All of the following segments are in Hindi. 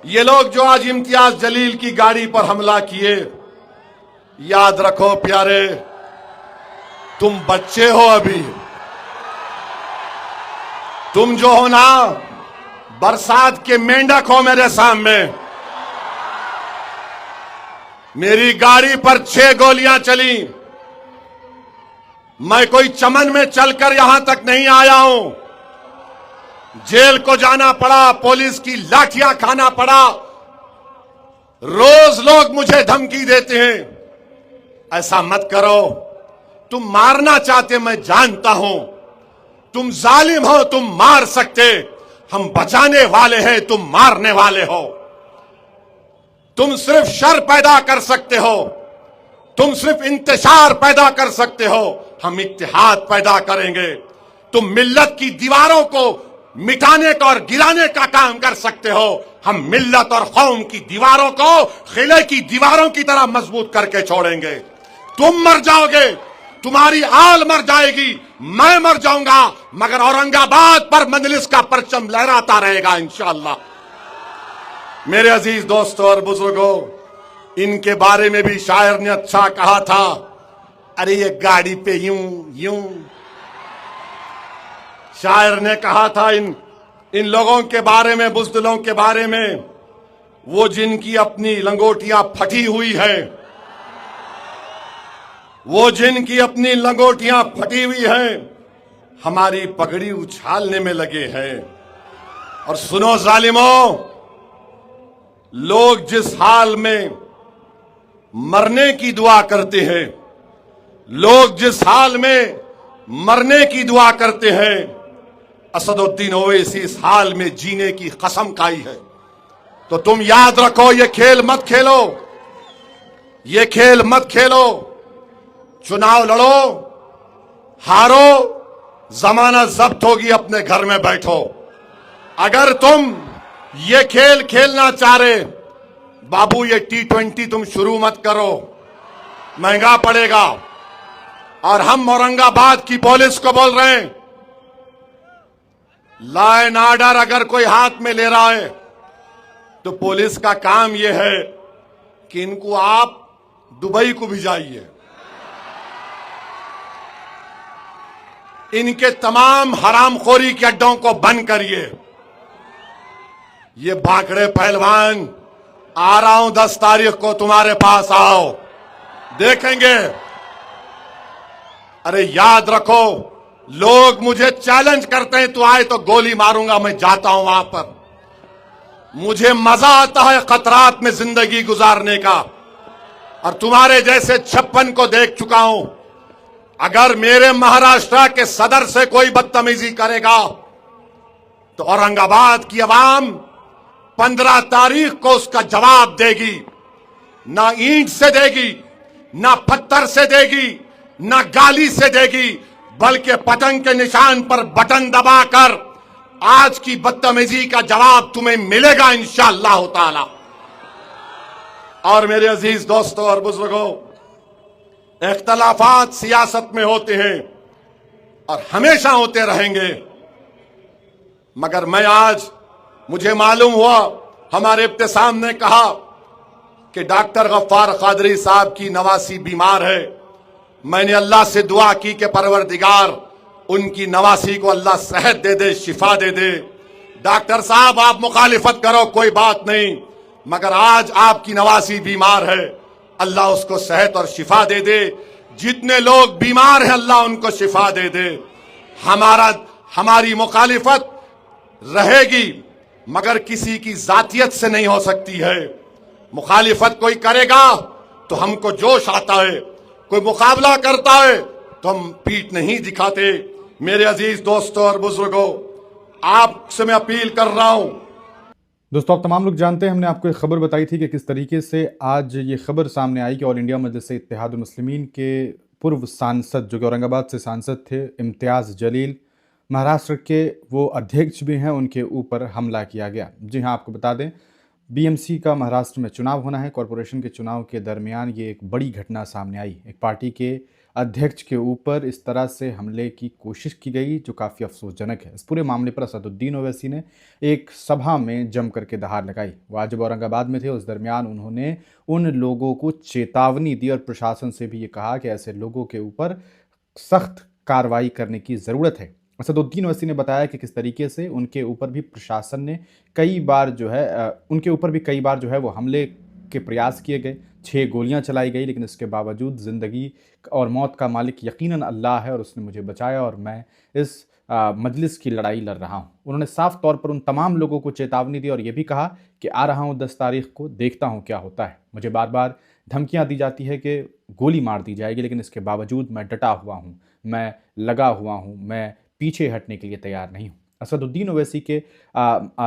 ये लोग जो आज इम्तियाज जलील की गाड़ी पर हमला किए, याद रखो प्यारे, तुम बच्चे हो अभी। तुम जो हो ना, बरसात के मेंढक हो मेरे सामने। मेरी गाड़ी पर 6 गोलियां चली। मैं कोई चमन में चलकर यहां तक नहीं आया हूं। जेल को जाना पड़ा, पुलिस की लाठियां खाना पड़ा। रोज लोग मुझे धमकी देते हैं, ऐसा मत करो। तुम मारना चाहते, मैं जानता हूं। तुम जालिम हो, तुम मार सकते। हम बचाने वाले हैं, तुम मारने वाले हो। तुम सिर्फ शर पैदा कर सकते हो, तुम सिर्फ इंतशार पैदा कर सकते हो। हम इत्तेहाद पैदा करेंगे। तुम मिल्लत की दीवारों को मिटाने का और गिराने का काम कर सकते हो। हम मिल्लत और कौम की दीवारों को किले की दीवारों की तरह मजबूत करके छोड़ेंगे। तुम मर जाओगे, तुम्हारी आल मर जाएगी, मैं मर जाऊंगा, मगर औरंगाबाद पर मजलिस का परचम लहराता रहेगा इंशाअल्लाह। मेरे अजीज दोस्तों और बुजुर्गों, इनके बारे में भी शायर ने अच्छा कहा था, अरे ये गाड़ी पे यूं यूं। शायर ने कहा था इन लोगों के बारे में, बुज़दिलों के बारे में, वो जिनकी अपनी लंगोटियां फटी हुई है, वो जिनकी अपनी लंगोटियां फटी हुई हैं, हमारी पगड़ी उछालने में लगे हैं। और सुनो जालिमों, लोग जिस हाल में मरने की दुआ करते हैं, लोग जिस हाल में मरने की दुआ करते हैं, असदुद्दीन ओवैसी इस हाल में जीने की कसम खाई है। तो तुम याद रखो, ये खेल मत खेलो, ये खेल मत खेलो। चुनाव लड़ो, हारो, जमानत जब्त होगी, अपने घर में बैठो। अगर तुम ये खेल खेलना चाह रहे, बाबू ये T20 तुम शुरू मत करो, महंगा पड़ेगा। और हम औरंगाबाद की पुलिस को बोल रहे हैं, लॉ एंड ऑर्डर अगर कोई हाथ में ले रहा है तो पुलिस का काम यह है कि इनको आप दुबई को भिजाइए। इनके तमाम हरामखोरी के अड्डों को बंद करिए। ये भाखड़े पहलवान, आ रहा हूं 10 तारीख को, तुम्हारे पास आओ, देखेंगे। अरे याद रखो, लोग मुझे चैलेंज करते हैं, तू आए तो गोली मारूंगा, मैं जाता हूं वहां पर। मुझे मजा आता है खतरात में जिंदगी गुजारने का, और तुम्हारे जैसे 56 को देख चुका हूं। अगर मेरे महाराष्ट्र के सदर से कोई बदतमीजी करेगा तो औरंगाबाद की आवाम 15 तारीख को उसका जवाब देगी। ना ईंट से देगी, ना पत्थर से देगी, ना गाली से देगी, बल्कि पतंग के निशान पर बटन दबाकर आज की बदतमीजी का जवाब तुम्हें मिलेगा इंशाअल्लाह ताला। और मेरे अजीज दोस्तों और बुजुर्गों, इख्तलाफात सियासत में होते हैं और हमेशा होते रहेंगे, मगर मुझे मालूम हुआ, हमारे इब्तिसाम ने कहा कि डॉक्टर गफ्फार कादरी साहब की नवासी बीमार है। मैंने अल्लाह से दुआ की कि परवरदिगार उनकी नवासी को अल्लाह सेहत दे दे, शिफा दे दे। डॉक्टर साहब आप मुखालिफत करो, कोई बात नहीं, मगर आज आपकी नवासी बीमार है, अल्लाह उसको सेहत और शिफा दे दे। जितने लोग बीमार हैं अल्लाह उनको शिफा दे दे। हमारी मुखालिफत रहेगी, मगर किसी की जातियत से नहीं हो सकती है। मुखालिफत कोई करेगा तो हमको जोश आता है, कोई मुकाबला करता है तो हम पीठ नहीं दिखाते। मेरे अजीज दोस्तों और बुजुर्गों, आपसे मैं अपील कर रहा हूं। दोस्तों, आप तमाम लोग जानते हैं, हमने आपको एक खबर बताई थी कि किस तरीके से आज ये खबर सामने आई कि ऑल इंडिया मजलिस इत्तेहादुल मुस्लिमीन के पूर्व सांसद, जो कि औरंगाबाद से सांसद थे, इम्तियाज़ जलील, महाराष्ट्र के वो अध्यक्ष भी हैं, उनके ऊपर हमला किया गया। जी हाँ, आपको बता दें, बीएमसी का महाराष्ट्र में चुनाव होना है, कॉरपोरेशन के चुनाव के दरमियान ये एक बड़ी घटना सामने आई। एक पार्टी के अध्यक्ष के ऊपर इस तरह से हमले की कोशिश की गई, जो काफ़ी अफसोसजनक है। इस पूरे मामले पर असदुद्दीन ओवैसी ने एक सभा में जम करके दहाड़ लगाई। वो आज जब औरंगाबाद में थे, उस दरमियान उन्होंने उन लोगों को चेतावनी दी और प्रशासन से भी ये कहा कि ऐसे लोगों के ऊपर सख्त कार्रवाई करने की ज़रूरत है। असदुद्दीन ओवैसी ने बताया कि किस तरीके से उनके ऊपर भी प्रशासन ने कई बार जो है उनके ऊपर भी कई बार जो है वो हमले के प्रयास किए गए, 6 गोलियां चलाई गई, लेकिन इसके बावजूद ज़िंदगी और मौत का मालिक यकीनन अल्लाह है और उसने मुझे बचाया और मैं इस मजलिस की लड़ाई लड़ रहा हूँ। उन्होंने साफ तौर पर उन तमाम लोगों को चेतावनी दी और ये भी कहा कि आ रहा हूँ 10 तारीख को, देखता हूँ क्या होता है। मुझे बार बार धमकियाँ दी जाती है कि गोली मार दी जाएगी, लेकिन इसके बावजूद मैं डटा हुआ हूँ, मैं लगा हुआ हूँ, मैं पीछे हटने के लिए तैयार नहीं हूँ। असदुद्दीन ओवैसी के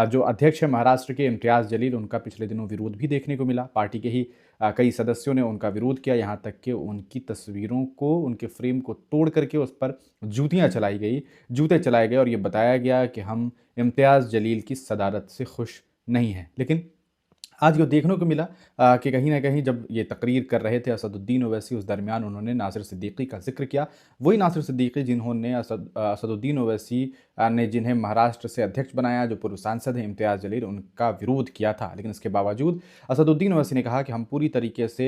जो अध्यक्ष है महाराष्ट्र के, इम्तियाज़ जलील, उनका पिछले दिनों विरोध भी देखने को मिला। पार्टी के ही कई सदस्यों ने उनका विरोध किया, यहाँ तक कि उनकी तस्वीरों को, उनके फ्रेम को तोड़ करके उस पर जूते चलाए गए और ये बताया गया कि हम इम्तियाज़ जलील की सदारत से खुश नहीं हैं। लेकिन आज जो देखने को मिला कि कहीं ना कहीं जब ये तकरीर कर रहे थे असदुद्दीन ओवैसी, उस दरमियान उन्होंने नासिर सिद्दीकी का जिक्र किया। वही नासिर सिद्दीकी जिन्होंने असदुद्दीन ओवैसी ने जिन्हें महाराष्ट्र से अध्यक्ष बनाया, जो पूर्व सांसद हैं इम्तियाज़ जलील, उनका विरोध किया था। लेकिन इसके बावजूद असदुद्दीन ओवैसी ने कहा कि हम पूरी तरीके से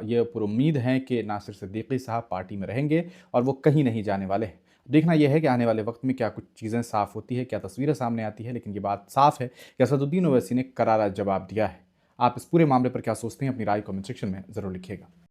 ये पुरुम्मीद हैं कि नासिर सिद्दीकी साहब पार्टी में रहेंगे और वो कहीं नहीं जाने वाले हैं। देखना यह है कि आने वाले वक्त में क्या कुछ चीज़ें साफ़ होती है, क्या तस्वीरें सामने आती है। लेकिन ये बात साफ़ है कि असदुद्दीन ओवैसी ने करारा जवाब दिया है। आप इस पूरे मामले पर क्या सोचते हैं? अपनी राय कमेंट सेक्शन में ज़रूर लिखिएगा।